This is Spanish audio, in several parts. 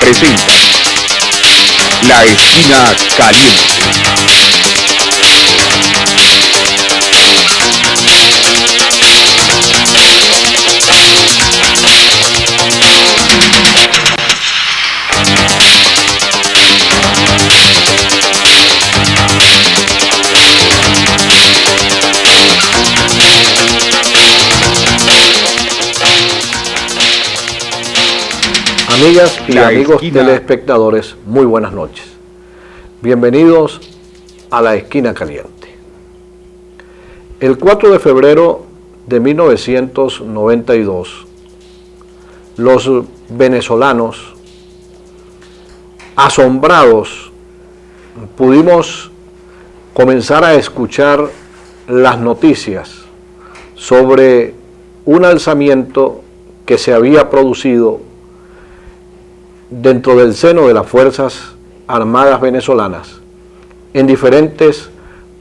presenta La Esquina Caliente. Amigas y amigos telespectadores, muy buenas noches. Bienvenidos a La Esquina Caliente. El 4 de febrero de 1992, los venezolanos, asombrados, pudimos comenzar a escuchar las noticias sobre un alzamiento que se había producido dentro del seno de las Fuerzas Armadas venezolanas en diferentes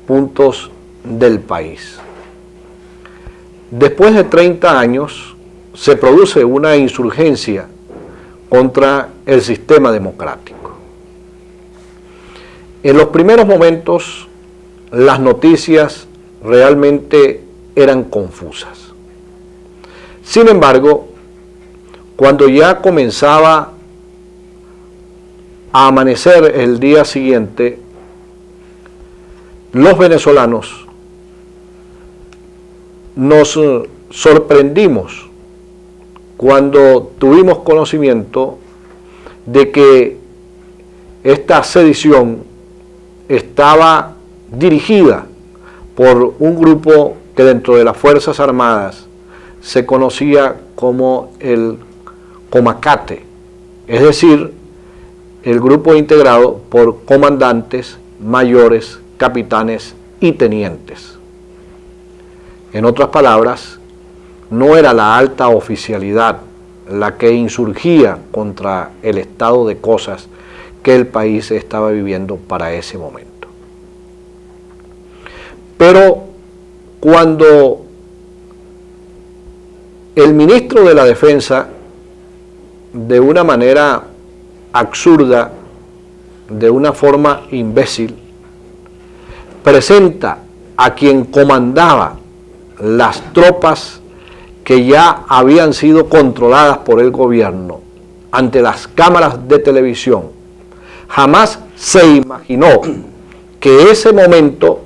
puntos del país. Después de 30 años se produce una insurgencia contra el sistema democrático. En los primeros momentos las noticias realmente eran confusas. Sin embargo, cuando ya comenzaba a amanecer el día siguiente, los venezolanos nos sorprendimos cuando tuvimos conocimiento de que esta sedición estaba dirigida por un grupo que dentro de las Fuerzas Armadas se conocía como el Comacate, es decir, el grupo integrado por comandantes, mayores, capitanes y tenientes. En otras palabras, no era la alta oficialidad la que insurgía contra el estado de cosas que el país estaba viviendo para ese momento. Pero cuando el ministro de la Defensa, de una manera absurda, de una forma imbécil, presenta a quien comandaba las tropas que ya habían sido controladas por el gobierno ante las cámaras de televisión. Jamás se imaginó que ese momento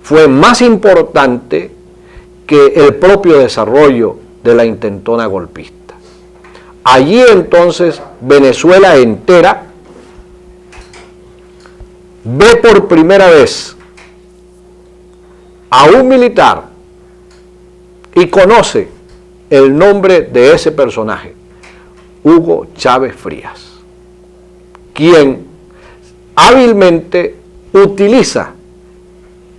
fue más importante que el propio desarrollo de la intentona golpista. Allí entonces Venezuela entera ve por primera vez a un militar y conoce el nombre de ese personaje, Hugo Chávez Frías, quien hábilmente utiliza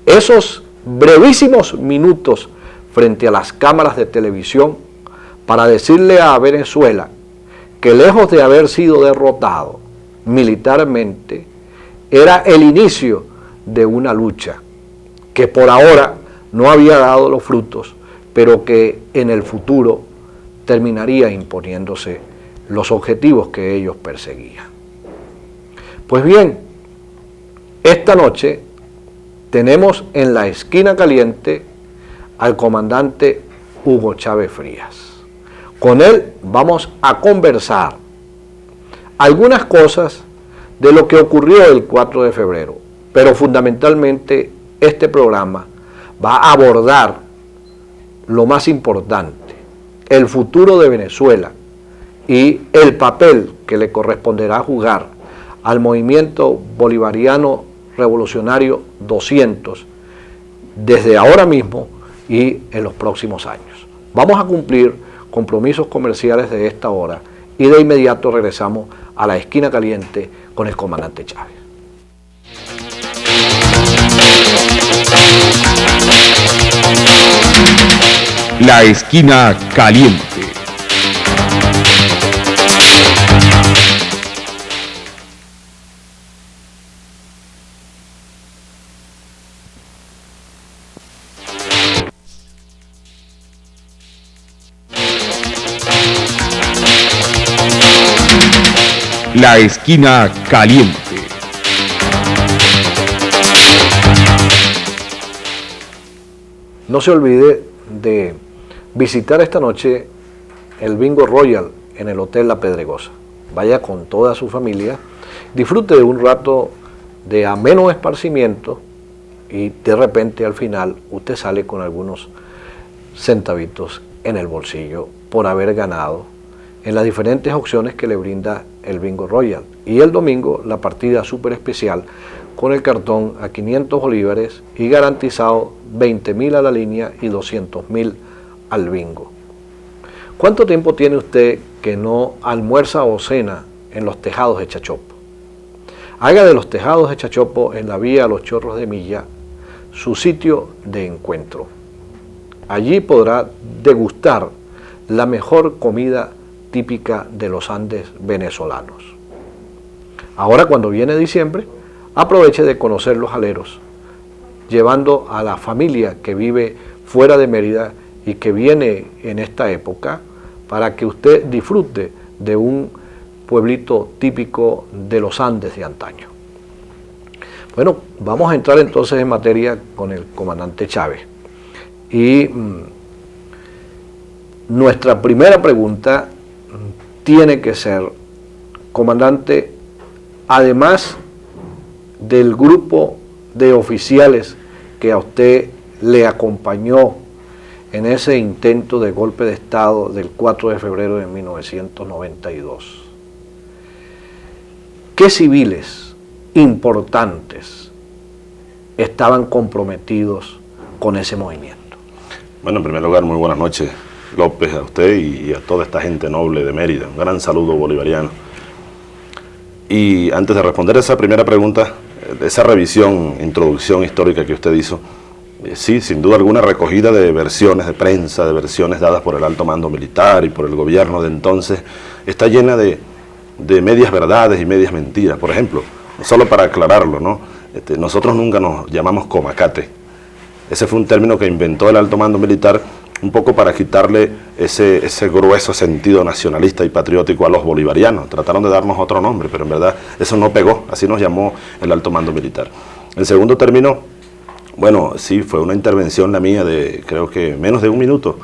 esos brevísimos minutos frente a las cámaras de televisión para decirle a Venezuela que lejos de haber sido derrotado militarmente, era el inicio de una lucha que por ahora no había dado los frutos, pero que en el futuro terminaría imponiéndose los objetivos que ellos perseguían. Pues bien, esta noche tenemos en La Esquina Caliente al comandante Hugo Chávez Frías. Con él vamos a conversar algunas cosas de lo que ocurrió el 4 de febrero, pero fundamentalmente este programa va a abordar lo más importante, el futuro de Venezuela y el papel que le corresponderá jugar al movimiento bolivariano revolucionario 200 desde ahora mismo y en los próximos años. Vamos a cumplir compromisos comerciales de esta hora y de inmediato regresamos a La Esquina Caliente con el comandante Chávez. La Esquina Caliente. La Esquina Caliente. No se olvide de visitar esta noche el Bingo Royal en el Hotel La Pedregosa. Vaya con toda su familia, disfrute de un rato de ameno esparcimiento y de repente al final usted sale con algunos centavitos en el bolsillo por haber ganado en las diferentes opciones que le brinda el Bingo Royal. Y el domingo la partida súper especial con el cartón a 500 bolívares y garantizado 20.000 a la línea y 200.000 al bingo. ¿Cuánto tiempo tiene usted que no almuerza o cena en los tejados de Chachopo? Haga de los tejados de Chachopo en la vía Los Chorros de Milla su sitio de encuentro. Allí podrá degustar la mejor comida típica de los Andes venezolanos. Ahora, cuando viene diciembre, aproveche de conocer los aleros, llevando a la familia que vive fuera de Mérida y que viene en esta época para que usted disfrute de un pueblito típico de los Andes de antaño. Bueno, vamos a entrar entonces en materia con el comandante Chávez. Y nuestra primera pregunta tiene que ser, comandante, además del grupo de oficiales que a usted le acompañó en ese intento de golpe de Estado del 4 de febrero de 1992, ¿qué civiles importantes estaban comprometidos con ese movimiento? Bueno, en primer lugar, muy buenas noches, López, a usted y a toda esta gente noble de Mérida. Un gran saludo bolivariano. Y antes de responder esa primera pregunta, esa revisión, introducción histórica que usted hizo, sí, sin duda alguna recogida de versiones de prensa, de versiones dadas por el alto mando militar y por el gobierno de entonces, está llena de medias verdades y medias mentiras. Por ejemplo, solo para aclararlo, ¿no? Nosotros nunca nos llamamos comacate. Ese fue un término que inventó el alto mando militar un poco para quitarle ese grueso sentido nacionalista y patriótico a los bolivarianos. Trataron de darnos otro nombre, pero en verdad eso no pegó, así nos llamó el alto mando militar. El segundo término, bueno, sí, fue una intervención la mía de creo que menos de un minuto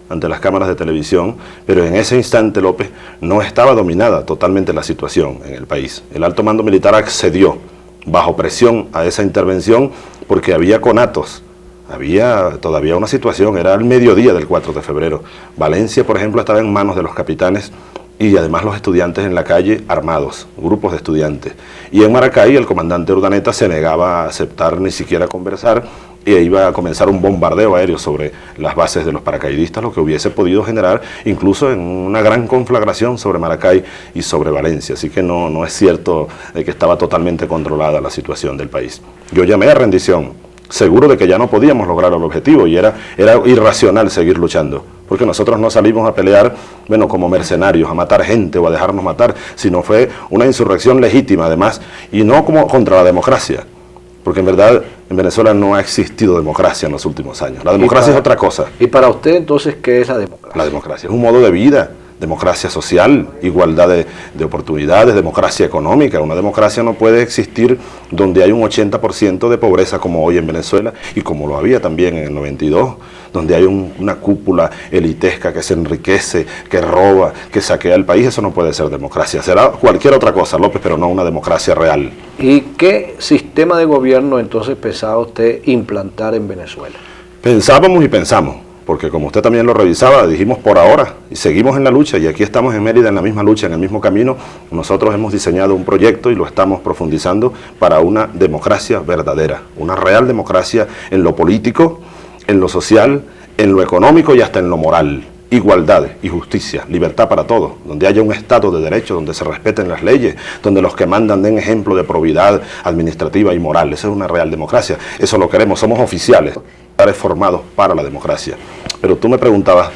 ante las cámaras de televisión, pero en ese instante, López, no estaba dominada totalmente la situación en el país. El alto mando militar accedió bajo presión a esa intervención porque había conatos. Había todavía una situación, era el mediodía del 4 de febrero. Valencia, por ejemplo, estaba en manos de los capitanes y además los estudiantes en la calle armados, grupos de estudiantes. Y en Maracay el comandante Urdaneta se negaba a aceptar ni siquiera conversar y iba a comenzar un bombardeo aéreo sobre las bases de los paracaidistas, lo que hubiese podido generar incluso en una gran conflagración sobre Maracay y sobre Valencia. Así que no es cierto que estaba totalmente controlada la situación del país. Yo llamé a rendición, seguro de que ya no podíamos lograr el objetivo y era irracional seguir luchando, porque nosotros no salimos a pelear, bueno, como mercenarios, a matar gente o a dejarnos matar, sino fue una insurrección legítima además, y no como contra la democracia, porque en verdad en Venezuela no ha existido democracia en los últimos años. La democracia es otra cosa. ¿Y para usted entonces qué es la democracia? La democracia es un modo de vida. Democracia social, igualdad de oportunidades, democracia económica. Una democracia no puede existir donde hay un 80% de pobreza como hoy en Venezuela y como lo había también en el 92, donde hay una cúpula elitesca que se enriquece, que roba, que saquea el país. Eso no puede ser democracia. Será cualquier otra cosa, López, pero no una democracia real. ¿Y qué sistema de gobierno entonces pensaba usted implantar en Venezuela? Pensábamos y pensamos, porque como usted también lo revisaba, dijimos por ahora, y seguimos en la lucha, y aquí estamos en Mérida en la misma lucha, en el mismo camino. Nosotros hemos diseñado un proyecto y lo estamos profundizando para una democracia verdadera, una real democracia en lo político, en lo social, en lo económico y hasta en lo moral. Igualdad y justicia, libertad para todos, donde haya un Estado de derecho, donde se respeten las leyes, donde los que mandan den ejemplo de probidad administrativa y moral. Esa es una real democracia, eso lo queremos, somos oficiales, formados para la democracia. Pero usted me preguntaba,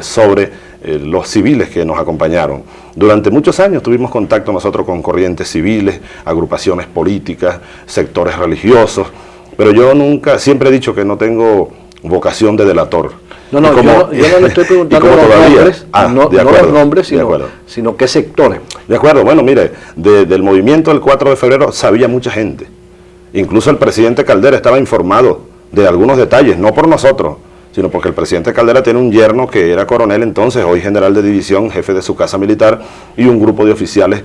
sobre los civiles que nos acompañaron. Durante muchos años tuvimos contacto nosotros con corrientes civiles, agrupaciones políticas, sectores religiosos, pero yo siempre he dicho que no tengo vocación de delator. No, no, Y como- yo no le estoy preguntando y como los todavía- nombres, no, de no acuerdo, los nombres, de acuerdo. sino qué sectores. De acuerdo, bueno, mire, del movimiento del 4 de febrero sabía mucha gente. Incluso el presidente Caldera estaba informado de algunos detalles, no por nosotros, sino porque el presidente Caldera tiene un yerno que era coronel entonces, hoy general de división, jefe de su casa militar, y un grupo de oficiales,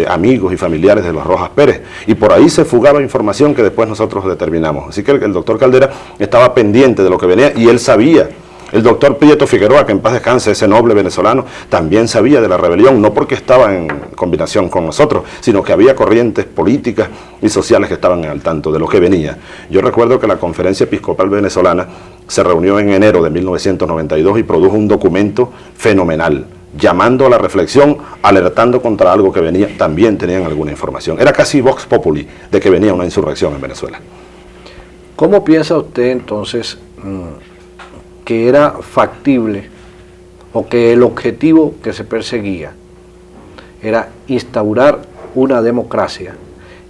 amigos y familiares de los Rojas Pérez. Y por ahí se fugaba información que después nosotros determinamos. Así que el doctor Caldera estaba pendiente de lo que venía y él sabía. El doctor Prieto Figueroa, que en paz descanse, ese noble venezolano, también sabía de la rebelión, no porque estaba en combinación con nosotros, sino que había corrientes políticas y sociales que estaban al tanto de lo que venía. Yo recuerdo que la Conferencia Episcopal Venezolana se reunió en enero de 1992 y produjo un documento fenomenal, llamando a la reflexión, alertando contra algo que venía. También tenían alguna información. Era casi vox populi de que venía una insurrección en Venezuela. ¿Cómo piensa usted entonces que era factible o que el objetivo que se perseguía era instaurar una democracia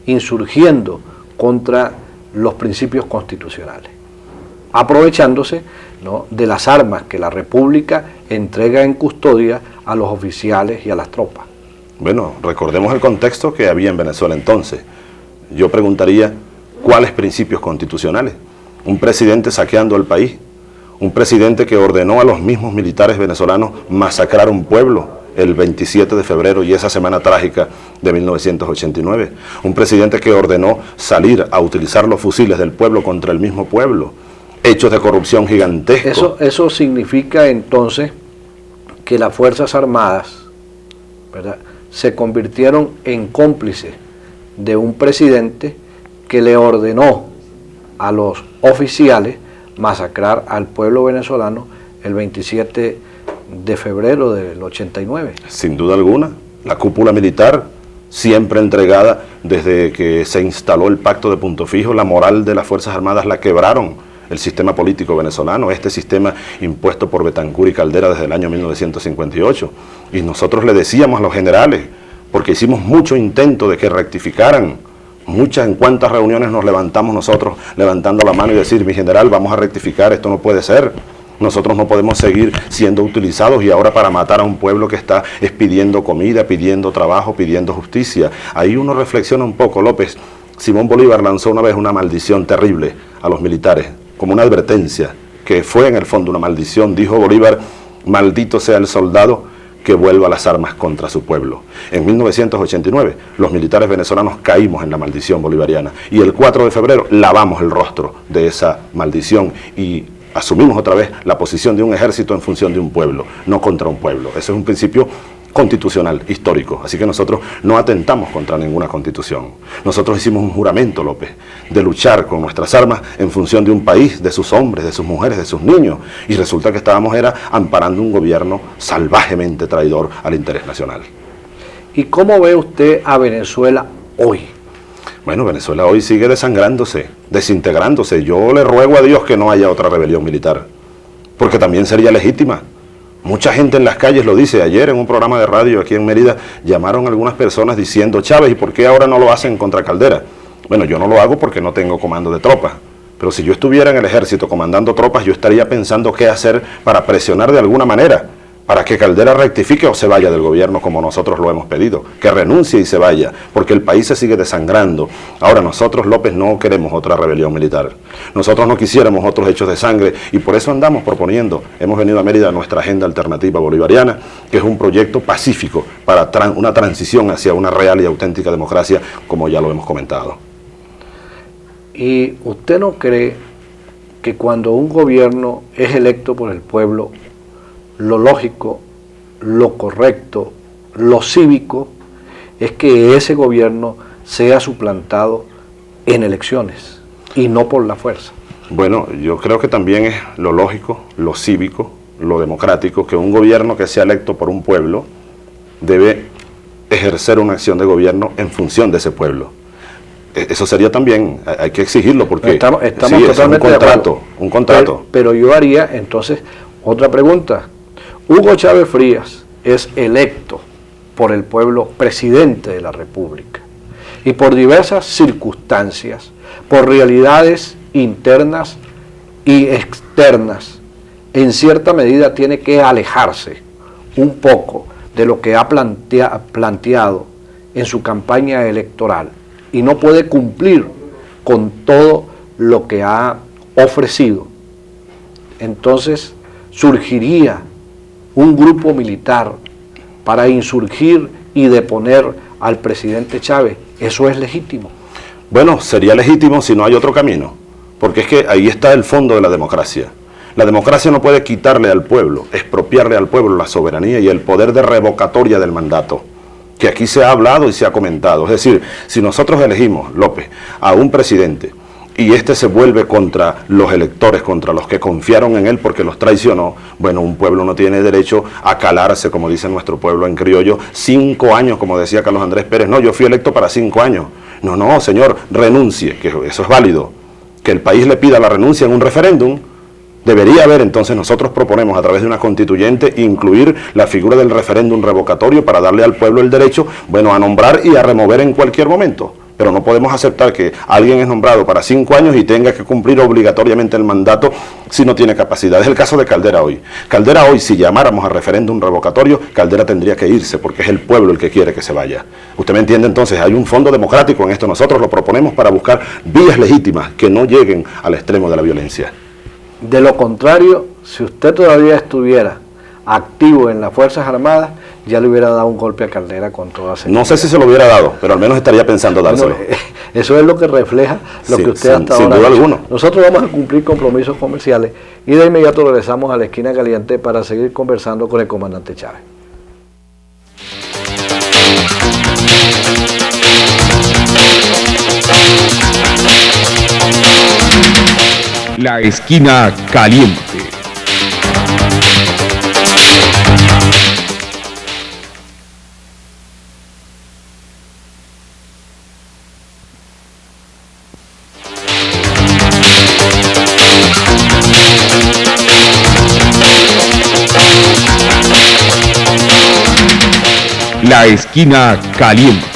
insurgiendo contra los principios constitucionales, aprovechándose, ¿no?, de las armas que la República entrega en custodia a los oficiales y a las tropas? Bueno, recordemos el contexto que había en Venezuela entonces. Yo preguntaría, ¿cuáles principios constitucionales? Un presidente saqueando el país, un presidente que ordenó a los mismos militares venezolanos masacrar un pueblo el 27 de febrero y esa semana trágica de 1989. Un presidente que ordenó salir a utilizar los fusiles del pueblo contra el mismo pueblo. Hechos de corrupción gigantescos. Eso significa entonces que las Fuerzas Armadas, ¿verdad?, se convirtieron en cómplices de un presidente que le ordenó a los oficiales masacrar al pueblo venezolano el 27 de febrero del 89. Sin duda alguna, la cúpula militar, siempre entregada desde que se instaló el pacto de Punto Fijo, la moral de las Fuerzas Armadas la quebraron el sistema político venezolano, este sistema impuesto por Betancur y Caldera desde el año 1958. Y nosotros le decíamos a los generales, porque hicimos mucho intento de que rectificaran, en cuantas reuniones nos levantamos nosotros levantando la mano y decir, mi general, vamos a rectificar, esto no puede ser. Nosotros no podemos seguir siendo utilizados y ahora para matar a un pueblo que está pidiendo comida, pidiendo trabajo, pidiendo justicia. Ahí uno reflexiona un poco, López. Simón Bolívar lanzó una vez una maldición terrible a los militares, como una advertencia, que fue en el fondo una maldición. Dijo Bolívar, maldito sea el soldado que vuelva las armas contra su pueblo. En 1989, los militares venezolanos caímos en la maldición bolivariana y el 4 de febrero lavamos el rostro de esa maldición y asumimos otra vez la posición de un ejército en función de un pueblo, no contra un pueblo. Ese es un principio constitucional, histórico. Así que nosotros no atentamos contra ninguna constitución. Nosotros hicimos un juramento, López, de luchar con nuestras armas en función de un país, de sus hombres, de sus mujeres, de sus niños. Y resulta que estábamos amparando un gobierno salvajemente traidor al interés nacional. ¿Y cómo ve usted a Venezuela hoy? Bueno, Venezuela hoy sigue desangrándose, desintegrándose. Yo le ruego a Dios que no haya otra rebelión militar, porque también sería legítima. Mucha gente en las calles lo dice. Ayer en un programa de radio aquí en Mérida llamaron algunas personas diciendo, Chávez, ¿y por qué ahora no lo hacen contra Caldera? Bueno, yo no lo hago porque no tengo comando de tropas. Pero si yo estuviera en el ejército comandando tropas, yo estaría pensando qué hacer para presionar de alguna manera, para que Caldera rectifique o se vaya del gobierno como nosotros lo hemos pedido, que renuncie y se vaya, porque el país se sigue desangrando. Ahora nosotros, López, no queremos otra rebelión militar. Nosotros no quisiéramos otros hechos de sangre y por eso andamos proponiendo, hemos venido a Mérida nuestra agenda alternativa bolivariana, que es un proyecto pacífico para una transición hacia una real y auténtica democracia, como ya lo hemos comentado. ¿Y usted no cree que cuando un gobierno es electo por el pueblo, lo lógico, lo correcto, lo cívico, es que ese gobierno sea suplantado en elecciones y no por la fuerza? Bueno, yo creo que también es lo lógico, lo cívico, lo democrático, que un gobierno que sea electo por un pueblo debe ejercer una acción de gobierno en función de ese pueblo. Eso sería también, hay que exigirlo porque estamos sí, totalmente es de acuerdo. un contrato. Pero yo haría entonces otra pregunta. Hugo Chávez Frías es electo por el pueblo presidente de la República y por diversas circunstancias, por realidades internas y externas, en cierta medida tiene que alejarse un poco de lo que ha planteado en su campaña electoral y no puede cumplir con todo lo que ha ofrecido, entonces surgiría un grupo militar para insurgir y deponer al presidente Chávez. ¿Eso es legítimo? Bueno, sería legítimo si no hay otro camino, porque es que ahí está el fondo de la democracia. La democracia no puede quitarle al pueblo, expropiarle al pueblo la soberanía y el poder de revocatoria del mandato, que aquí se ha hablado y se ha comentado. Es decir, si nosotros elegimos, López, a un presidente y este se vuelve contra los electores, contra los que confiaron en él porque los traicionó, bueno, un pueblo no tiene derecho a calarse, como dice nuestro pueblo en criollo, 5 años, como decía Carlos Andrés Pérez. No, yo fui electo para 5 años. No, señor, renuncie, que eso es válido. Que el país le pida la renuncia en un referéndum. Debería haber, entonces nosotros proponemos a través de una constituyente incluir la figura del referéndum revocatorio para darle al pueblo el derecho, bueno, a nombrar y a remover en cualquier momento. Pero no podemos aceptar que alguien es nombrado para 5 años y tenga que cumplir obligatoriamente el mandato si no tiene capacidad. Es el caso de Caldera hoy. Caldera hoy, si llamáramos a referéndum revocatorio, Caldera tendría que irse porque es el pueblo el que quiere que se vaya. ¿Usted me entiende? Entonces hay un fondo democrático en esto. Nosotros lo proponemos para buscar vías legítimas que no lleguen al extremo de la violencia. De lo contrario, si usted todavía estuviera activo en las Fuerzas Armadas, ya le hubiera dado un golpe a Caldera con toda seguridad. No sé si se lo hubiera dado, pero al menos estaría pensando dárselo. Bueno, eso es lo que refleja lo que usted hasta ahora sin duda alguna. Nosotros vamos a cumplir compromisos comerciales y de inmediato regresamos a la esquina caliente para seguir conversando con el comandante Chávez. La esquina caliente. La esquina caliente.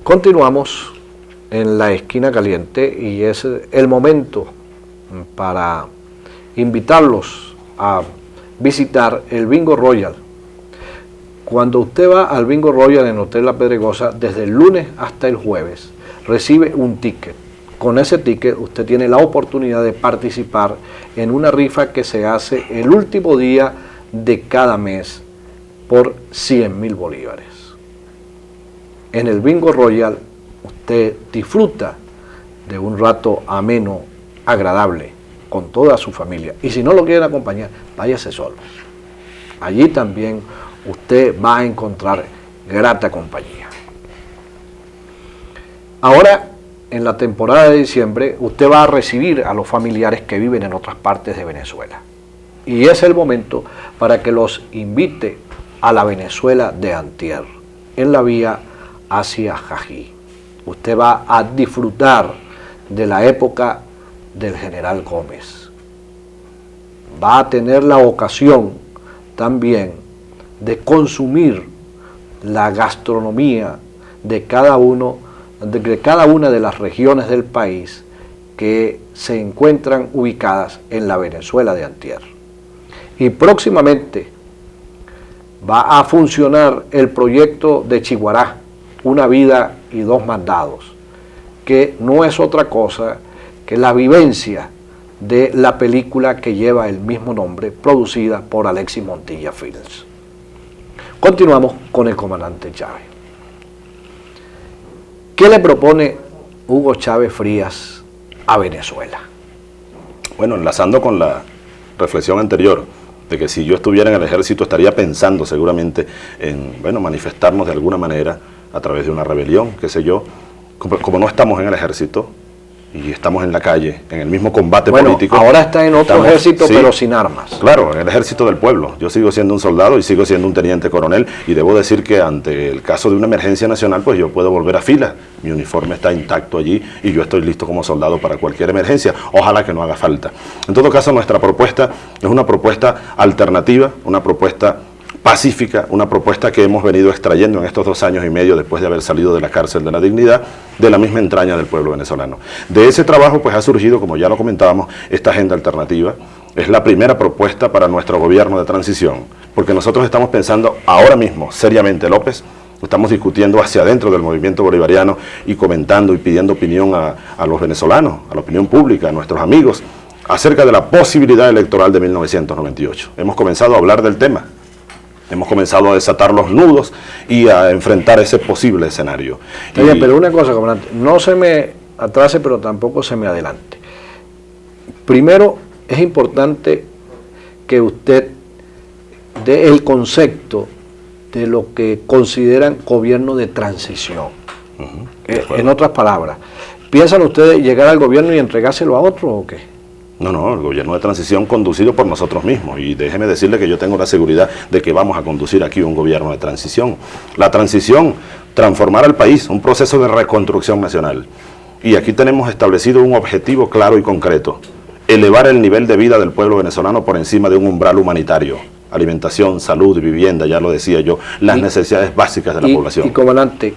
Continuamos en la esquina caliente y es el momento para invitarlos a visitar el Bingo Royal. Cuando usted va al Bingo Royal en Hotel La Pedregosa, desde el lunes hasta el jueves, recibe un ticket. Con ese ticket usted tiene la oportunidad de participar en una rifa que se hace el último día de cada mes por 100.000 bolívares. En el Bingo Royal usted disfruta de un rato ameno, agradable, con toda su familia. Y si no lo quieren acompañar, váyase solo. Allí también usted va a encontrar grata compañía. Ahora, en la temporada de diciembre, usted va a recibir a los familiares que viven en otras partes de Venezuela. Y es el momento para que los invite a la Venezuela de antier, en la vía hacia Jají. Usted va a disfrutar de la época del general Gómez. Va a tener la ocasión también de consumir la gastronomía de cada una de las regiones del país que se encuentran ubicadas en la Venezuela de antier. Y próximamente va a funcionar el proyecto de Chiguará, Una vida y dos mandados, que no es otra cosa que la vivencia de la película que lleva el mismo nombre, producida por Alexis Montilla Films. Continuamos con el comandante Chávez. ¿Qué le propone Hugo Chávez Frías a Venezuela? Bueno, enlazando con la reflexión anterior, de que si yo estuviera en el ejército estaría pensando seguramente en, bueno, manifestarnos de alguna manera a través de una rebelión, qué sé yo. Como no estamos en el ejército y estamos en la calle, en el mismo combate político. Ahora está en otro ejército, sí, pero sin armas. Claro, en el ejército del pueblo. Yo sigo siendo un soldado y sigo siendo un teniente coronel, y debo decir que ante el caso de una emergencia nacional, pues yo puedo volver a fila. Mi uniforme está intacto allí y yo estoy listo como soldado para cualquier emergencia. Ojalá que no haga falta. En todo caso, nuestra propuesta es una propuesta alternativa, una propuesta pacífica, una propuesta que hemos venido extrayendo en estos 2 años y medio después de haber salido de la cárcel de la dignidad, de la misma entraña del pueblo venezolano. De ese trabajo pues ha surgido, como ya lo comentábamos, esta agenda alternativa. Es la primera propuesta para nuestro gobierno de transición, porque nosotros estamos pensando ahora mismo, seriamente, López, estamos discutiendo hacia adentro del movimiento bolivariano y comentando y pidiendo opinión a los venezolanos, a la opinión pública, a nuestros amigos, acerca de la posibilidad electoral de 1998. Hemos comenzado a hablar del tema. Hemos comenzado a desatar los nudos y a enfrentar ese posible escenario. Oye, pero una cosa, comandante, no se me atrase, pero tampoco se me adelante. Primero, es importante que usted dé el concepto de lo que consideran gobierno de transición. En otras palabras, ¿piensan ustedes llegar al gobierno y entregárselo a otro o qué? No, el gobierno de transición conducido por nosotros mismos, y déjeme decirle que yo tengo la seguridad de que vamos a conducir aquí un gobierno de transición. La transición, transformar al país, un proceso de reconstrucción nacional. Y aquí tenemos establecido un objetivo claro y concreto: elevar el nivel de vida del pueblo venezolano por encima de un umbral humanitario. Alimentación, salud, vivienda, ya lo decía yo, las necesidades básicas de la población. Y comandante,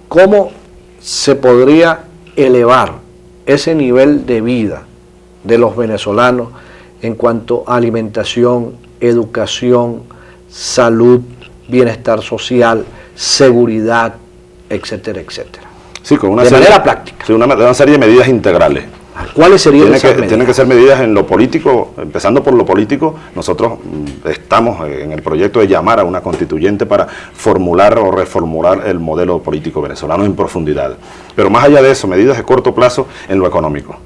¿cómo se podría elevar ese nivel de vida de los venezolanos en cuanto a alimentación, educación, salud, bienestar social, seguridad, etcétera, etcétera? Sí, con una de serie, manera práctica. Sí, una serie de medidas integrales. ¿Cuáles serían esas medidas? Tienen que ser medidas en lo político, empezando por lo político. Nosotros estamos en el proyecto de llamar a una constituyente para formular o reformular el modelo político venezolano en profundidad. Pero más allá de eso, medidas de corto plazo en lo económico.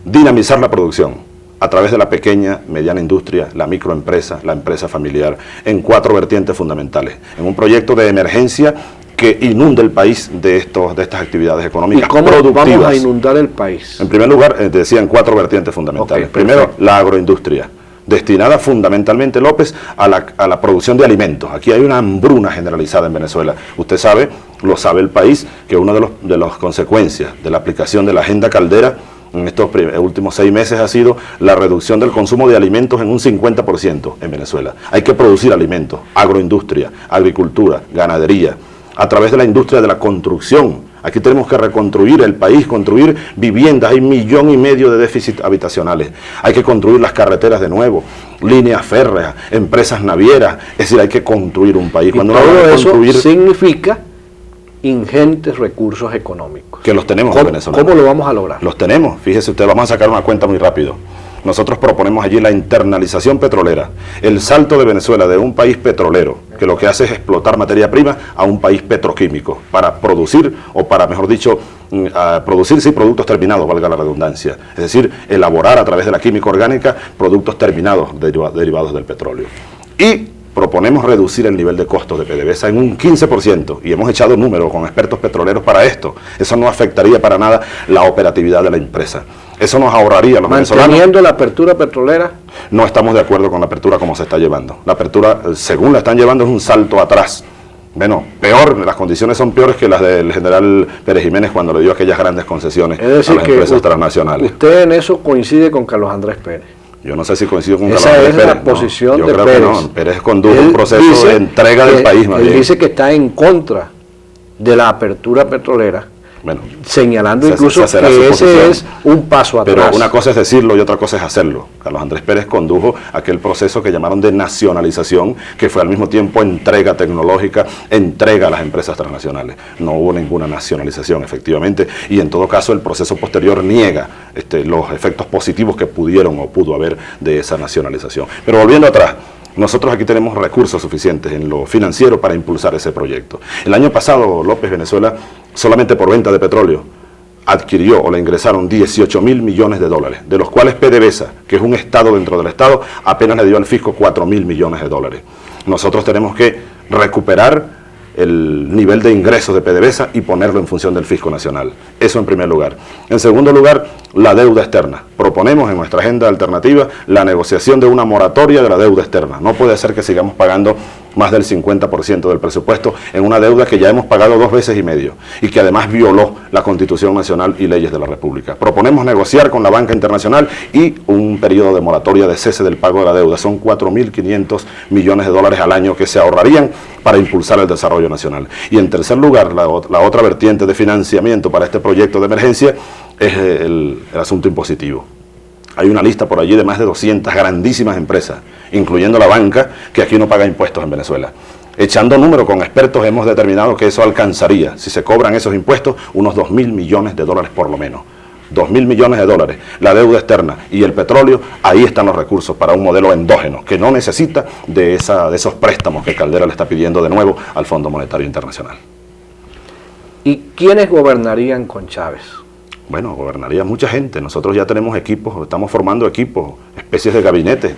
Dinamizar la producción a través de la pequeña, mediana industria, la microempresa, la empresa familiar, en 4 vertientes fundamentales. En un proyecto de emergencia que inunde el país de estas actividades económicas productivas. ¿Y cómo vamos a inundar el país? En primer lugar, decía en 4 vertientes fundamentales. Okay, primero, la agroindustria, destinada fundamentalmente, López, a la producción de alimentos. Aquí hay una hambruna generalizada en Venezuela. Usted sabe, lo sabe el país, que una de las consecuencias de la aplicación de la Agenda Caldera en estos últimos 6 meses ha sido la reducción del consumo de alimentos en un 50% en Venezuela. Hay que producir alimentos, agroindustria, agricultura, ganadería, a través de la industria de la construcción. Aquí tenemos que reconstruir el país, construir viviendas. Hay 1,5 millones de déficits habitacionales. Hay que construir las carreteras de nuevo, líneas férreas, empresas navieras. Es decir, hay que construir un país. Cuando todo eso significa ingentes recursos económicos. Que los tenemos los venezolanos. ¿Cómo lo vamos a lograr? Los tenemos. Fíjese usted, vamos a sacar una cuenta muy rápido. Nosotros proponemos allí la internalización petrolera, el salto de Venezuela de un país petrolero, que lo que hace es explotar materia prima, a un país petroquímico, para producir, o para, mejor dicho, producir productos terminados, valga la redundancia. Es decir, elaborar a través de la química orgánica productos terminados derivados del petróleo. Y proponemos reducir el nivel de costos de PDVSA en un 15%, y hemos echado números con expertos petroleros para esto. Eso no afectaría para nada la operatividad de la empresa. Eso nos ahorraría a los venezolanos. ¿Manteniendo la apertura petrolera? No estamos de acuerdo con la apertura como se está llevando. La apertura, según la están llevando, es un salto atrás. Bueno, peor, las condiciones son peores que las del general Pérez Jiménez cuando le dio aquellas grandes concesiones a las empresas transnacionales. Usted en eso coincide con Carlos Andrés Pérez. Yo no sé si coincido con Carlos Andrés Pérez. Esa es la posición de Pérez. Yo creo que no. Pérez condujo un proceso de entrega del país. Él dice que está en contra de la apertura petrolera. Bueno, señalando incluso que ese es un paso atrás. Pero una cosa es decirlo y otra cosa es hacerlo. Carlos Andrés Pérez condujo aquel proceso que llamaron de nacionalización, que fue al mismo tiempo entrega tecnológica, entrega a las empresas transnacionales. No hubo ninguna nacionalización, efectivamente, y en todo caso el proceso posterior niega los efectos positivos que pudieron o pudo haber de esa nacionalización. Pero volviendo atrás, nosotros aquí tenemos recursos suficientes en lo financiero para impulsar ese proyecto. El año pasado, López, Venezuela, solamente por venta de petróleo, adquirió o le ingresaron 18.000 millones de dólares, de los cuales PDVSA, que es un estado dentro del estado, apenas le dio al fisco 4.000 millones de dólares. Nosotros tenemos que recuperar el nivel de ingresos de PDVSA y ponerlo en función del fisco nacional. Eso en primer lugar. En segundo lugar, la deuda externa. Proponemos en nuestra agenda alternativa la negociación de una moratoria de la deuda externa. No puede ser que sigamos pagando más del 50% del presupuesto en una deuda que ya hemos pagado 2 veces y medio y que además violó la Constitución Nacional y leyes de la República. Proponemos negociar con la banca internacional y un periodo de moratoria de cese del pago de la deuda. Son 4.500 millones de dólares al año que se ahorrarían para impulsar el desarrollo nacional. Y en tercer lugar, la otra vertiente de financiamiento para este proyecto de emergencia es el asunto impositivo. Hay una lista por allí de más de 200 grandísimas empresas, incluyendo la banca, que aquí no paga impuestos en Venezuela. Echando número con expertos hemos determinado que eso alcanzaría, si se cobran esos impuestos, unos 2.000 millones de dólares por lo menos. 2.000 millones de dólares, la deuda externa y el petróleo, ahí están los recursos para un modelo endógeno que no necesita de esos préstamos que Caldera le está pidiendo de nuevo al Fondo Monetario Internacional. ¿Y quiénes gobernarían con Chávez? Bueno, gobernaría mucha gente. Nosotros ya tenemos equipos, estamos formando equipos, especies de gabinetes,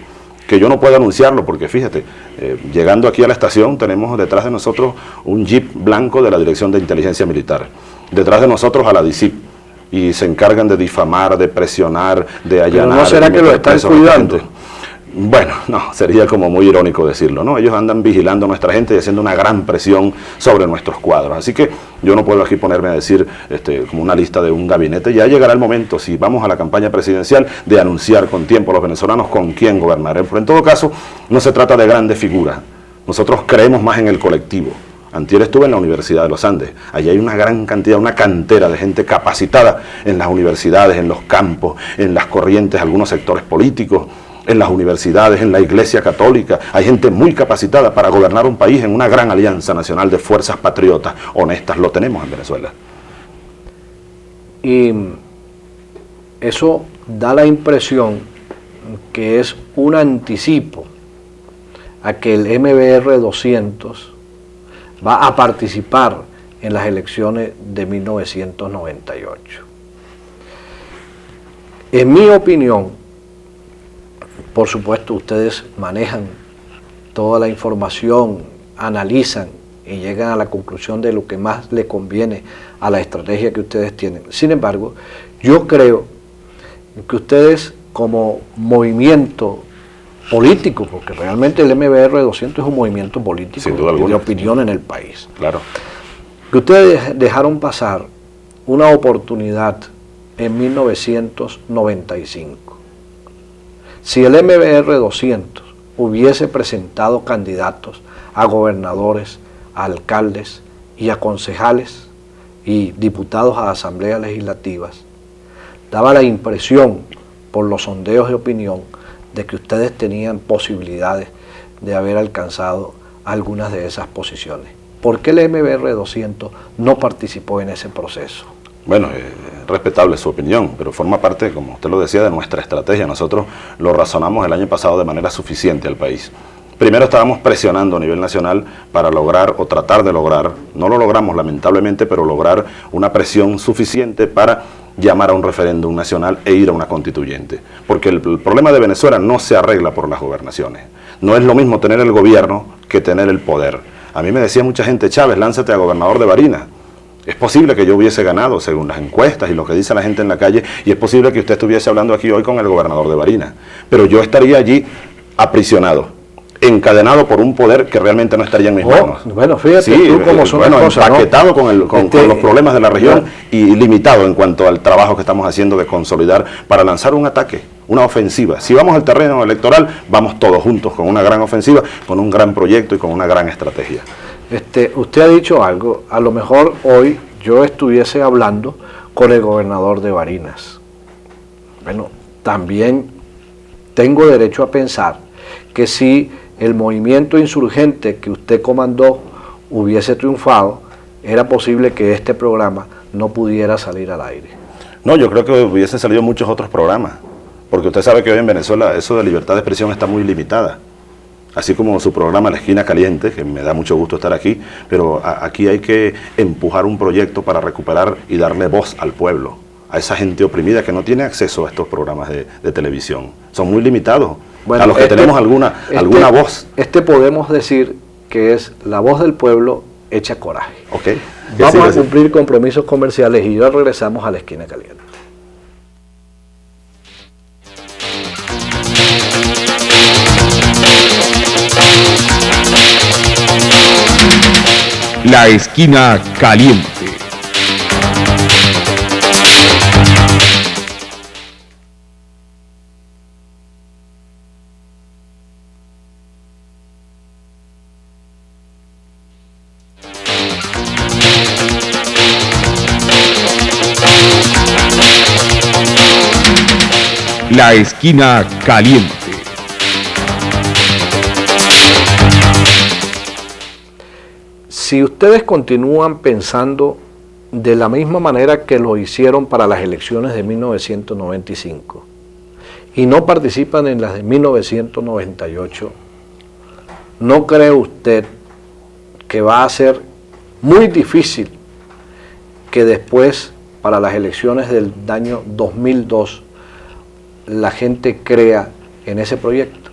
que yo no puedo anunciarlo porque fíjate, llegando aquí a la estación tenemos detrás de nosotros un jeep blanco de la Dirección de Inteligencia Militar, detrás de nosotros a la DICIP, y se encargan de difamar, de presionar, de allanar. ¿Pero no será que lo están cuidando? Bueno, no, sería como muy irónico decirlo, ¿no? Ellos andan vigilando a nuestra gente y haciendo una gran presión sobre nuestros cuadros. Así que yo no puedo aquí ponerme a decir como una lista de un gabinete. Ya llegará el momento, si vamos a la campaña presidencial, de anunciar con tiempo a los venezolanos con quién gobernar. Pero en todo caso, no se trata de grandes figuras. Nosotros creemos más en el colectivo. Antier estuve en la Universidad de los Andes. Allí hay una gran cantidad, una cantera de gente capacitada en las universidades, en los campos, en las corrientes, algunos sectores políticos, en las universidades, en la Iglesia Católica. Hay gente muy capacitada para gobernar un país en una gran alianza nacional de fuerzas patriotas honestas. Lo tenemos en Venezuela. Y eso da la impresión que es un anticipo a que el MBR 200 va a participar en las elecciones de 1998. En mi opinión, por supuesto, ustedes manejan toda la información, analizan y llegan a la conclusión de lo que más le conviene a la estrategia que ustedes tienen. Sin embargo, yo creo que ustedes como movimiento político, porque realmente el MBR 200 es un movimiento político sin duda alguna, de opinión en el país. Claro. Que ustedes dejaron pasar una oportunidad en 1995. Si el MBR 200 hubiese presentado candidatos a gobernadores, a alcaldes y a concejales y diputados a asambleas legislativas, daba la impresión, por los sondeos de opinión, de que ustedes tenían posibilidades de haber alcanzado algunas de esas posiciones. ¿Por qué el MBR 200 no participó en ese proceso? Bueno, respetable su opinión, pero forma parte, como usted lo decía, de nuestra estrategia. Nosotros lo razonamos el año pasado de manera suficiente al país. Primero estábamos presionando a nivel nacional para lograr o tratar de lograr, no lo logramos lamentablemente, pero lograr una presión suficiente para llamar a un referéndum nacional e ir a una constituyente. Porque el problema de Venezuela no se arregla por las gobernaciones. No es lo mismo tener el gobierno que tener el poder. A mí me decía mucha gente, Chávez, lánzate a gobernador de Barinas. Es posible que yo hubiese ganado según las encuestas y lo que dice la gente en la calle, y es posible que usted estuviese hablando aquí hoy con el gobernador de Barinas. Pero yo estaría allí aprisionado, encadenado por un poder que realmente no estaría en mis manos. Bueno, fíjate sí, tú cómo son las cosas, empaquetado, ¿no? con los problemas de la región y limitado en cuanto al trabajo que estamos haciendo de consolidar para lanzar un ataque, una ofensiva. Si vamos al terreno electoral, vamos todos juntos con una gran ofensiva, con un gran proyecto y con una gran estrategia. Usted ha dicho algo, a lo mejor hoy yo estuviese hablando con el gobernador de Barinas. Bueno, también tengo derecho a pensar que si el movimiento insurgente que usted comandó hubiese triunfado, era posible que este programa no pudiera salir al aire. No, yo creo que hubiesen salido muchos otros programas, porque usted sabe que hoy en Venezuela eso de libertad de expresión está muy limitada. Así como su programa La Esquina Caliente, que me da mucho gusto estar aquí, pero aquí hay que empujar un proyecto para recuperar y darle voz al pueblo, a esa gente oprimida que no tiene acceso a estos programas de televisión. Son muy limitados. Bueno, a los que tenemos alguna voz. Podemos decir que es la voz del pueblo hecha coraje. Okay. Vamos a cumplir compromisos comerciales y ya regresamos a La Esquina Caliente. La esquina caliente. La esquina caliente. Si ustedes continúan pensando de la misma manera que lo hicieron para las elecciones de 1995 y no participan en las de 1998, ¿no cree usted que va a ser muy difícil que después, para las elecciones del año 2002, la gente crea en ese proyecto?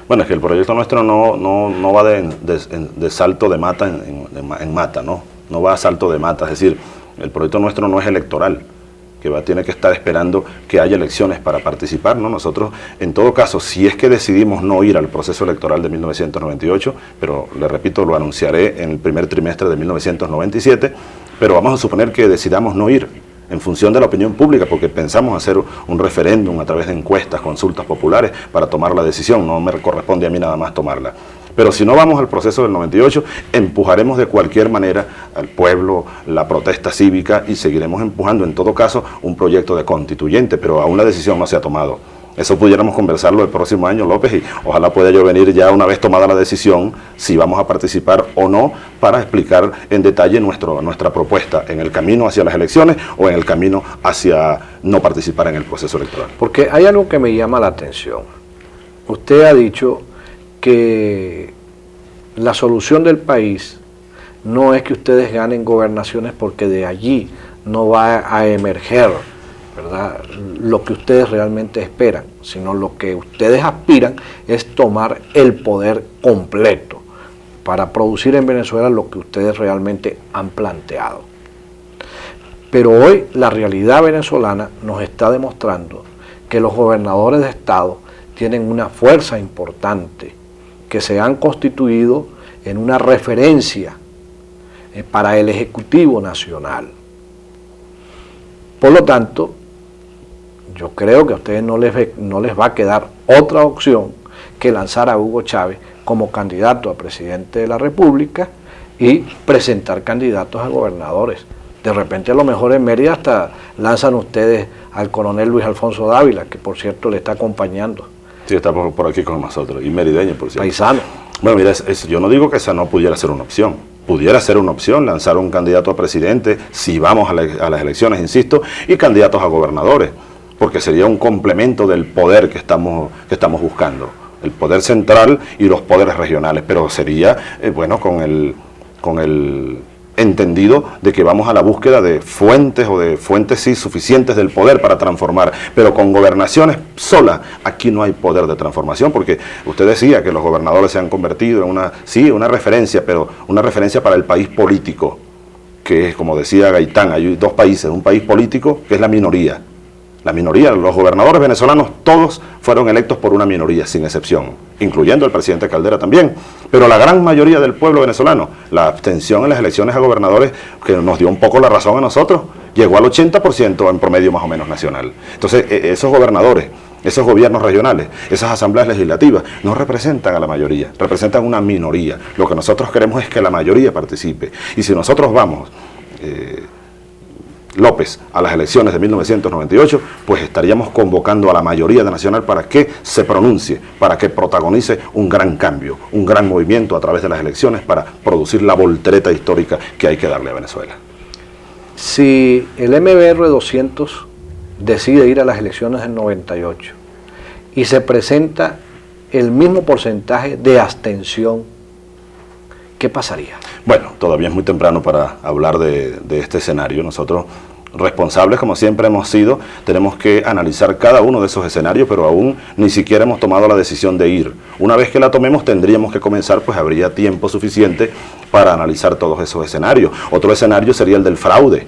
Bueno, es que el proyecto nuestro no va de salto de mata en mata, ¿no? No va a salto de mata, es decir, el proyecto nuestro no es electoral, que tiene que estar esperando que haya elecciones para participar, ¿no? Nosotros, en todo caso, si es que decidimos no ir al proceso electoral de 1998, pero le repito, lo anunciaré en el primer trimestre de 1997, pero vamos a suponer que decidamos no ir en función de la opinión pública, porque pensamos hacer un referéndum a través de encuestas, consultas populares para tomar la decisión, no me corresponde a mí nada más tomarla. Pero si no vamos al proceso del 98, empujaremos de cualquier manera al pueblo, la protesta cívica, y seguiremos empujando en todo caso un proyecto de constituyente, pero aún la decisión no se ha tomado. Eso pudiéramos conversarlo el próximo año, López, y ojalá pueda yo venir ya una vez tomada la decisión, si vamos a participar o no, para explicar en detalle nuestra propuesta en el camino hacia las elecciones o en el camino hacia no participar en el proceso electoral. Porque hay algo que me llama la atención. Usted ha dicho que la solución del país no es que ustedes ganen gobernaciones, porque de allí no va a emerger, ¿verdad?, lo que ustedes realmente esperan, sino lo que ustedes aspiran es tomar el poder completo para producir en Venezuela lo que ustedes realmente han planteado. Pero hoy la realidad venezolana nos está demostrando que los gobernadores de estado tienen una fuerza importante, que se han constituido en una referencia para el Ejecutivo Nacional. Por lo tanto, yo creo que a ustedes no les va a quedar otra opción que lanzar a Hugo Chávez como candidato a presidente de la República y presentar candidatos a gobernadores. De repente, a lo mejor en Mérida hasta lanzan ustedes al coronel Luis Alfonso Dávila, que por cierto le está acompañando. Sí, está por aquí con nosotros, y merideño, por cierto. Paisano. Bueno, mira, yo no digo que esa no pudiera ser una opción. Pudiera ser una opción lanzar un candidato a presidente, si vamos a las elecciones, insisto, y candidatos a gobernadores, porque sería un complemento del poder que estamos buscando, el poder central y los poderes regionales, pero sería, bueno, con el entendido de que vamos a la búsqueda de fuentes sí suficientes del poder para transformar, pero con gobernaciones solas, aquí no hay poder de transformación, porque usted decía que los gobernadores se han convertido en una referencia, pero una referencia para el país político, que es, como decía Gaitán, hay dos países, un país político que es la minoría. La minoría, los gobernadores venezolanos, todos fueron electos por una minoría, sin excepción, incluyendo el presidente Caldera también. Pero la gran mayoría del pueblo venezolano, la abstención en las elecciones a gobernadores, que nos dio un poco la razón a nosotros, llegó al 80% en promedio más o menos nacional. Entonces, esos gobernadores, esos gobiernos regionales, esas asambleas legislativas, no representan a la mayoría, representan una minoría. Lo que nosotros queremos es que la mayoría participe. Y si nosotros vamos, López, a las elecciones de 1998, pues estaríamos convocando a la mayoría de nacional para que se pronuncie, para que protagonice un gran cambio, un gran movimiento a través de las elecciones para producir la voltereta histórica que hay que darle a Venezuela. Si el MBR 200 decide ir a las elecciones del 98 y se presenta el mismo porcentaje de abstención, ¿qué pasaría? Bueno, todavía es muy temprano para hablar de este escenario. Nosotros, responsables como siempre hemos sido, tenemos que analizar cada uno de esos escenarios, pero aún ni siquiera hemos tomado la decisión de ir. Una vez que la tomemos tendríamos que comenzar, pues habría tiempo suficiente para analizar todos esos escenarios. Otro escenario sería el del fraude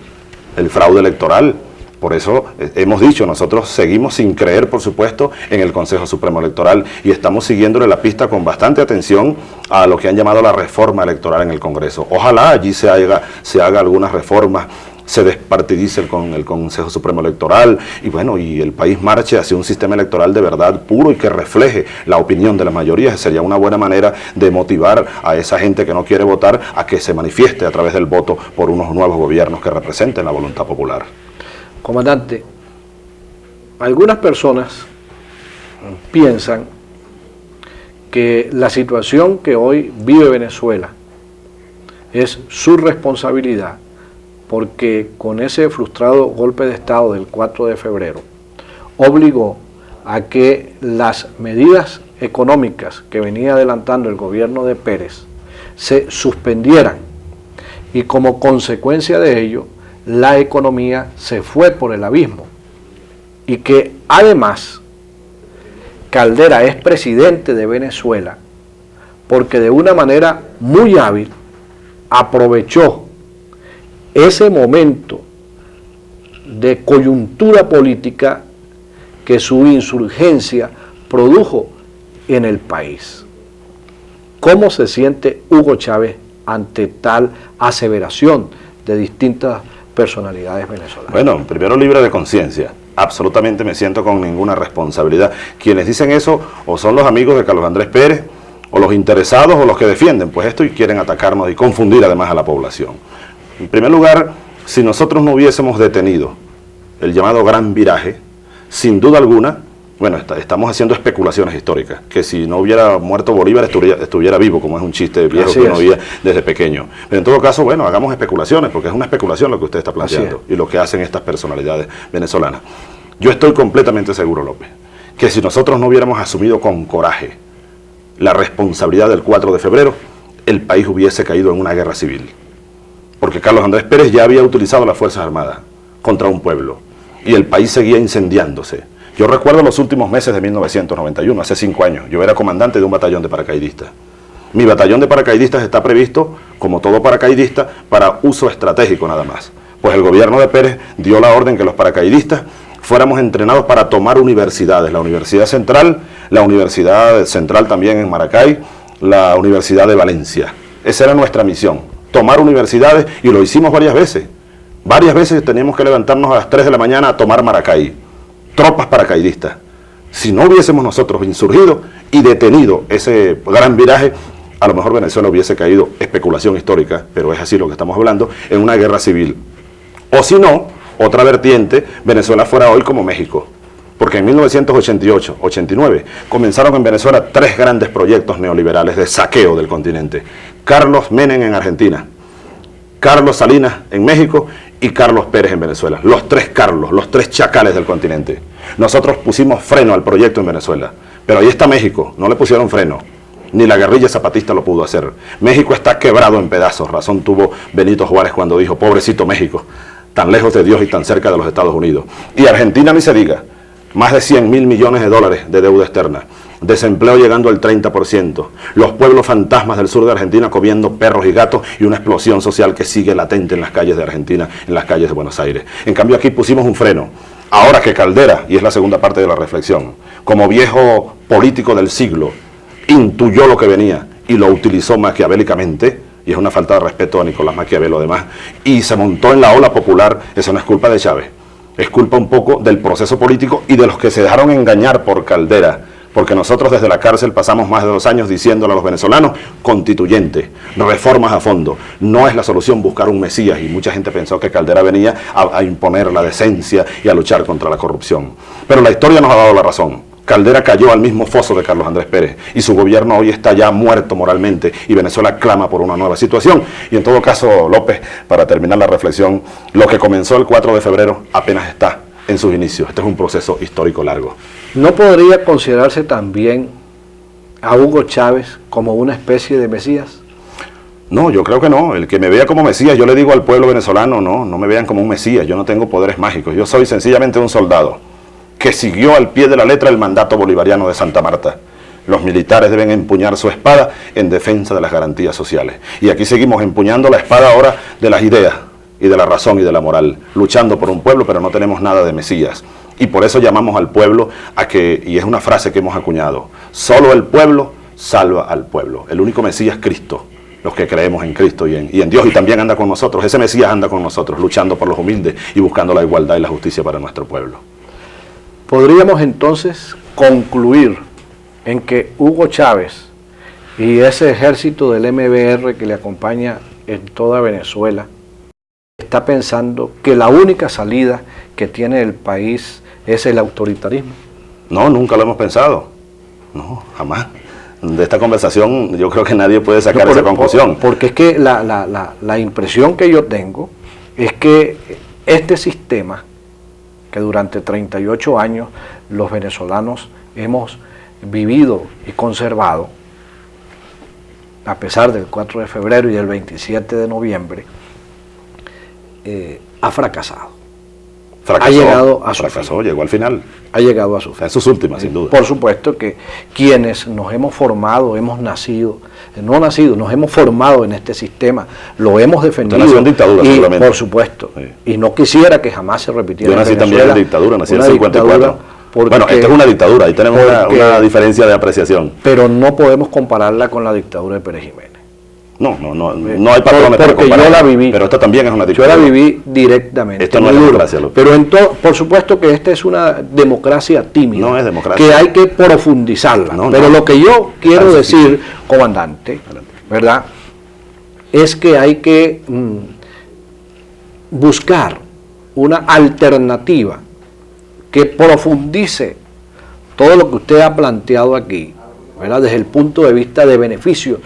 electoral. Por eso hemos dicho, nosotros seguimos sin creer, por supuesto, en el Consejo Supremo Electoral y estamos siguiéndole la pista con bastante atención a lo que han llamado la reforma electoral en el Congreso. Ojalá allí se haga algunas reformas, se despartidice el Consejo Supremo Electoral y bueno, y el país marche hacia un sistema electoral de verdad puro y que refleje la opinión de la mayoría. Sería una buena manera de motivar a esa gente que no quiere votar a que se manifieste a través del voto por unos nuevos gobiernos que representen la voluntad popular. Comandante, algunas personas piensan que la situación que hoy vive Venezuela es su responsabilidad porque con ese frustrado golpe de Estado del 4 de febrero obligó a que las medidas económicas que venía adelantando el gobierno de Pérez se suspendieran y como consecuencia de ello la economía se fue por el abismo y que además Caldera es presidente de Venezuela porque de una manera muy hábil aprovechó ese momento de coyuntura política que su insurgencia produjo en el país. ¿Cómo se siente Hugo Chávez ante tal aseveración de distintas personalidades venezolanas? Bueno, primero libre de conciencia. Absolutamente me siento con ninguna responsabilidad. Quienes dicen eso o son los amigos de Carlos Andrés Pérez, o los interesados o los que defienden pues esto y quieren atacarnos y confundir además a la población. En primer lugar, si nosotros no hubiésemos detenido el llamado gran viraje, sin duda alguna, bueno, estamos haciendo especulaciones históricas, que si no hubiera muerto Bolívar estuviera vivo, como es un chiste viejo que uno oía desde pequeño. Pero en todo caso, bueno, hagamos especulaciones, porque es una especulación lo que usted está planteando y lo que hacen estas personalidades venezolanas. Yo estoy completamente seguro, López, que si nosotros no hubiéramos asumido con coraje la responsabilidad del 4 de febrero, el país hubiese caído en una guerra civil. Porque Carlos Andrés Pérez ya había utilizado las Fuerzas Armadas contra un pueblo y el país seguía incendiándose. Yo recuerdo los últimos meses de 1991, hace 5 años, yo era comandante de un batallón de paracaidistas. Mi batallón de paracaidistas está previsto, como todo paracaidista, para uso estratégico nada más. Pues el gobierno de Pérez dio la orden que los paracaidistas fuéramos entrenados para tomar universidades, la Universidad Central también en Maracay, la Universidad de Valencia. Esa era nuestra misión, tomar universidades, y lo hicimos varias veces. Varias veces teníamos que levantarnos a las 3 de la mañana a tomar Maracay, tropas paracaidistas. Si no hubiésemos nosotros insurgido y detenido ese gran viraje, a lo mejor Venezuela hubiese caído, especulación histórica, pero es así lo que estamos hablando, en una guerra civil. O si no, otra vertiente, Venezuela fuera hoy como México. Porque en 1988, 89, comenzaron en Venezuela 3 grandes proyectos neoliberales de saqueo del continente. Carlos Menem en Argentina, Carlos Salinas en México y Carlos Pérez en Venezuela. Los 3 Carlos, los 3 chacales del continente. Nosotros pusimos freno al proyecto en Venezuela, pero ahí está México, no le pusieron freno. Ni la guerrilla zapatista lo pudo hacer. México está quebrado en pedazos. Razón tuvo Benito Juárez cuando dijo, pobrecito México, tan lejos de Dios y tan cerca de los Estados Unidos. Y Argentina ni se diga, más de 100.000 millones de dólares de deuda externa, desempleo llegando al 30%, los pueblos fantasmas del sur de Argentina comiendo perros y gatos y una explosión social que sigue latente en las calles de Argentina, en las calles de Buenos Aires. En cambio aquí pusimos un freno. Ahora que Caldera, y es la segunda parte de la reflexión, como viejo político del siglo, intuyó lo que venía y lo utilizó maquiavélicamente, y es una falta de respeto a Nicolás Maquiavelo además, y se montó en la ola popular, eso no es culpa de Chávez, es culpa un poco del proceso político y de los que se dejaron engañar por Caldera, porque nosotros desde la cárcel pasamos más de 2 años diciéndole a los venezolanos, constituyente, reformas a fondo, no es la solución buscar un mesías, y mucha gente pensó que Caldera venía a imponer la decencia y a luchar contra la corrupción, pero la historia nos ha dado la razón. Caldera cayó al mismo foso de Carlos Andrés Pérez y su gobierno hoy está ya muerto moralmente y Venezuela clama por una nueva situación. Y en todo caso, López, para terminar la reflexión, lo que comenzó el 4 de febrero apenas está en sus inicios. Este es un proceso histórico largo. ¿No podría considerarse también a Hugo Chávez como una especie de mesías? No, yo creo que no. El que me vea como mesías, yo le digo al pueblo venezolano, no me vean como un mesías, yo no tengo poderes mágicos, yo soy sencillamente un soldado que siguió al pie de la letra el mandato bolivariano de Santa Marta. Los militares deben empuñar su espada en defensa de las garantías sociales. Y aquí seguimos empuñando la espada ahora de las ideas, y de la razón y de la moral, luchando por un pueblo, pero no tenemos nada de Mesías. Y por eso llamamos al pueblo a que, y es una frase que hemos acuñado, solo el pueblo salva al pueblo. El único Mesías es Cristo, los que creemos en Cristo y en Dios, y también anda con nosotros. Ese Mesías anda con nosotros, luchando por los humildes y buscando la igualdad y la justicia para nuestro pueblo. Podríamos entonces concluir en que Hugo Chávez y ese ejército del MBR que le acompaña en toda Venezuela está pensando que la única salida que tiene el país es el autoritarismo. No, nunca lo hemos pensado. No, jamás. De esta conversación yo creo que nadie puede sacar esa conclusión. Porque es que la impresión que yo tengo es que este sistema que durante 38 años los venezolanos hemos vivido y conservado, a pesar del 4 de febrero y del 27 de noviembre, ha fracasado. Ha llegado a su fin. Llegó al final. Ha llegado a su fin. En sus últimas, sin duda. Por supuesto que quienes nos hemos formado, nos hemos formado en este sistema, lo hemos defendido. Usted nació en dictadura, seguramente. Por supuesto. Sí. Y no quisiera que jamás se repitiera. Yo nací también en dictadura, nací en 54. Bueno, esta es una dictadura, ahí tenemos una diferencia de apreciación. Pero no podemos compararla con la dictadura de Pérez Jiménez. No hay patrones para comparar. Yo la viví. Pero esta también es una dictadura. Yo la viví directamente. Esto no es democracia, López. Pero por supuesto que esta es una democracia tímida. No es democracia. Que hay que profundizarla. Pero lo que yo quiero decir, comandante, ¿verdad?, es que hay que buscar una alternativa que profundice todo lo que usted ha planteado aquí, ¿verdad?, desde el punto de vista de beneficio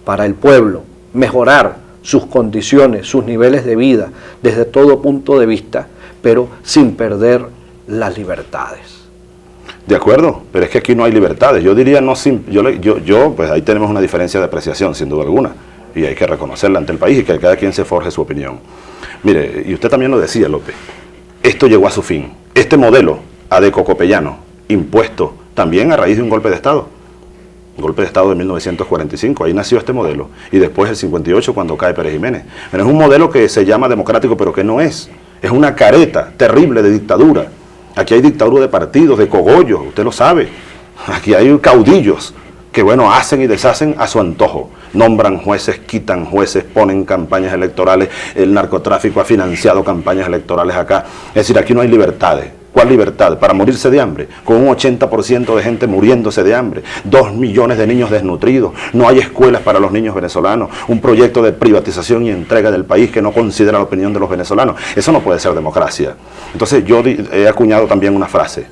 para el pueblo, mejorar sus condiciones, sus niveles de vida, desde todo punto de vista, pero sin perder las libertades. De acuerdo, pero es que aquí no hay libertades. Yo diría, pues ahí tenemos una diferencia de apreciación, sin duda alguna, y hay que reconocerla ante el país y que cada quien se forje su opinión. Mire, y usted también lo decía, López, esto llegó a su fin. Este modelo adeco-copellano, impuesto también a raíz de un golpe de Estado. Golpe de Estado de 1945, ahí nació este modelo, y después el 58 cuando cae Pérez Jiménez. Pero es un modelo que se llama democrático, pero que no es una careta terrible de dictadura. Aquí hay dictadura de partidos, de cogollos, usted lo sabe. Aquí hay caudillos que, bueno, hacen y deshacen a su antojo. Nombran jueces, quitan jueces, ponen campañas electorales, el narcotráfico ha financiado campañas electorales acá. Es decir, aquí no hay libertades. ¿Cuál libertad? Para morirse de hambre, con un 80% de gente muriéndose de hambre, 2 millones de niños desnutridos, no hay escuelas para los niños venezolanos, un proyecto de privatización y entrega del país que no considera la opinión de los venezolanos. Eso no puede ser democracia. Entonces yo he acuñado también una frase.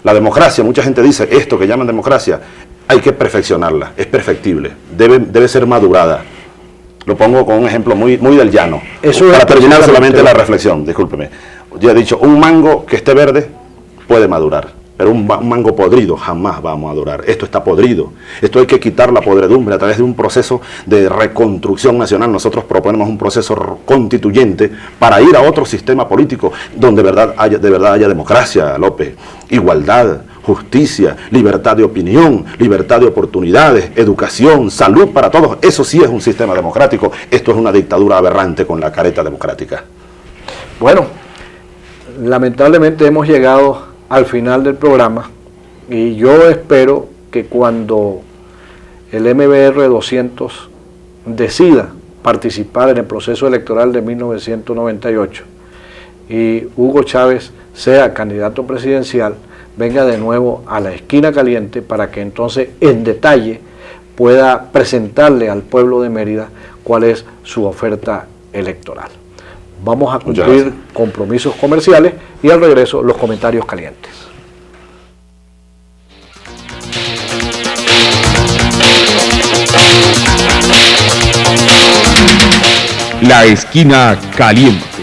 La democracia, mucha gente dice, esto que llaman democracia, hay que perfeccionarla, es perfectible, debe ser madurada. Lo pongo con un ejemplo muy del llano. Para terminar solamente la reflexión, discúlpeme. Yo he dicho, un mango que esté verde puede madurar, pero un mango podrido jamás va a madurar. Esto está podrido. Esto hay que quitar la podredumbre a través de un proceso de reconstrucción nacional. Nosotros proponemos un proceso constituyente para ir a otro sistema político donde de verdad haya democracia, López, igualdad, justicia, libertad de opinión, libertad de oportunidades, educación, salud para todos. Eso sí es un sistema democrático. Esto es una dictadura aberrante con la careta democrática. Bueno, lamentablemente hemos llegado al final del programa y yo espero que cuando el MBR 200 decida participar en el proceso electoral de 1998 y Hugo Chávez sea candidato presidencial, venga de nuevo a la esquina caliente para que entonces en detalle pueda presentarle al pueblo de Mérida cuál es su oferta electoral. Vamos a cumplir compromisos comerciales y al regreso los comentarios calientes. La esquina caliente.